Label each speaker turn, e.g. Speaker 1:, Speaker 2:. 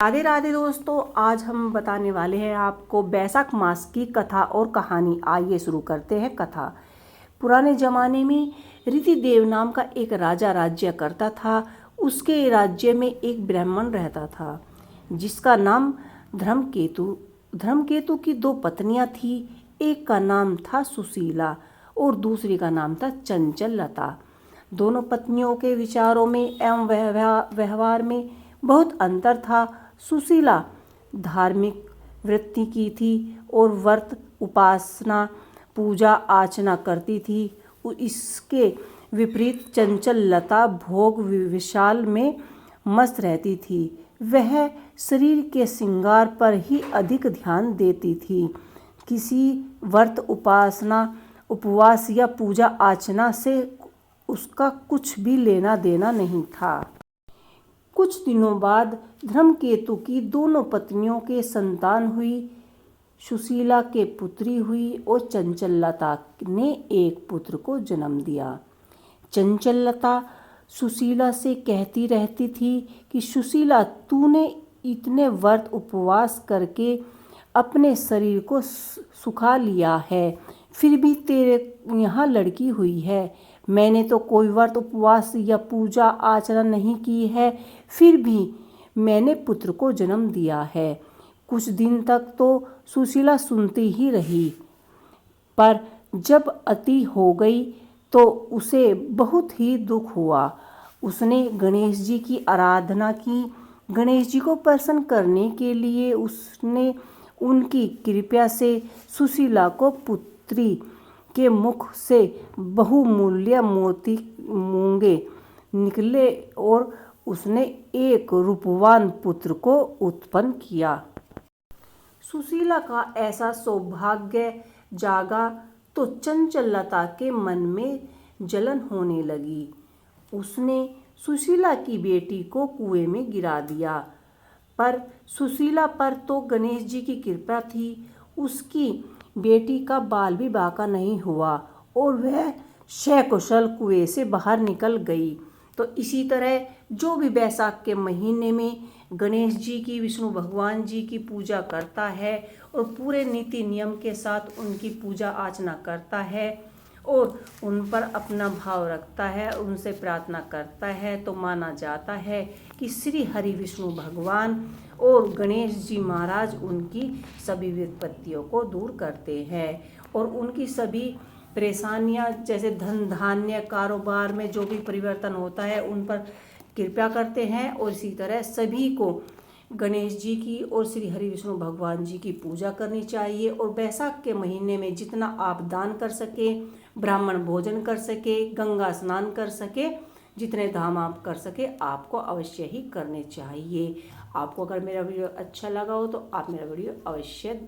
Speaker 1: राधे राधे दोस्तों, आज हम बताने वाले हैं आपको बैसाख मास की कथा और कहानी। आइए शुरू करते हैं कथा। पुराने ज़माने में ऋतिदेव नाम का एक राजा राज्य करता था। उसके राज्य में एक ब्राह्मण रहता था जिसका नाम धर्मकेतु। धर्मकेतु की दो पत्नियां थीं। एक का नाम था सुशीला और दूसरी का नाम था चंचललता। दोनों पत्नियों के विचारों में एवं व्यवहार में बहुत अंतर था। सुशीला धार्मिक वृत्ति की थी और व्रत उपासना पूजा अर्चना करती थी। इसके विपरीत चंचललता भोग विशाल में मस्त रहती थी। वह शरीर के श्रृंगार पर ही अधिक ध्यान देती थी। किसी व्रत उपासना उपवास या पूजा अर्चना से उसका कुछ भी लेना देना नहीं था। कुछ दिनों बाद धर्मकेतु की दोनों पत्नियों के संतान हुई। सुशीला के पुत्री हुई और चंचललता ने एक पुत्र को जन्म दिया। चंचललता सुशीला से कहती रहती थी कि सुशीला, तूने इतने व्रत उपवास करके अपने शरीर को सुखा लिया है, फिर भी तेरे यहाँ लड़की हुई है। मैंने तो कोई व्रत उपवास या पूजा आचरण नहीं की है, फिर भी मैंने पुत्र को जन्म दिया है। कुछ दिन तक तो सुशीला सुनती ही रही, पर जब अति हो गई तो उसे बहुत ही दुख हुआ। उसने गणेश जी की आराधना की। गणेश जी को प्रसन्न करने के लिए उसने उनकी कृपा से सुशीला को पुत्री के मुख से बहुमूल्य मोती मूंगे निकले और उसने एक रूपवान पुत्र को उत्पन्न किया। सुशीला का ऐसा सौभाग्य जागा तो चंचललता के मन में जलन होने लगी। उसने सुशीला की बेटी को कुएं में गिरा दिया, पर सुशीला पर तो गणेश जी की कृपा थी। उसकी बेटी का बाल भी बांका नहीं हुआ और वह सकुशल कुएं से बाहर निकल गई। तो इसी तरह जो भी बैसाख के महीने में गणेश जी की, विष्णु भगवान जी की पूजा करता है और पूरे नीति नियम के साथ उनकी पूजा अर्चना करता है और उन पर अपना भाव रखता है, उनसे प्रार्थना करता है, तो माना जाता है कि श्री हरि विष्णु भगवान और गणेश जी महाराज उनकी सभी विपत्तियों को दूर करते हैं और उनकी सभी परेशानियां, जैसे धन धान्य कारोबार में जो भी परिवर्तन होता है, उन पर कृपा करते हैं। और इसी तरह सभी को गणेश जी की और श्री हरि विष्णु भगवान जी की पूजा करनी चाहिए। और बैसाख के महीने में जितना आप दान कर सके, ब्राह्मण भोजन कर सके, गंगा स्नान कर सके, जितने धाम आप कर सके आपको अवश्य ही करने चाहिए। आपको अगर मेरा वीडियो अच्छा लगा हो तो आप मेरा वीडियो अवश्य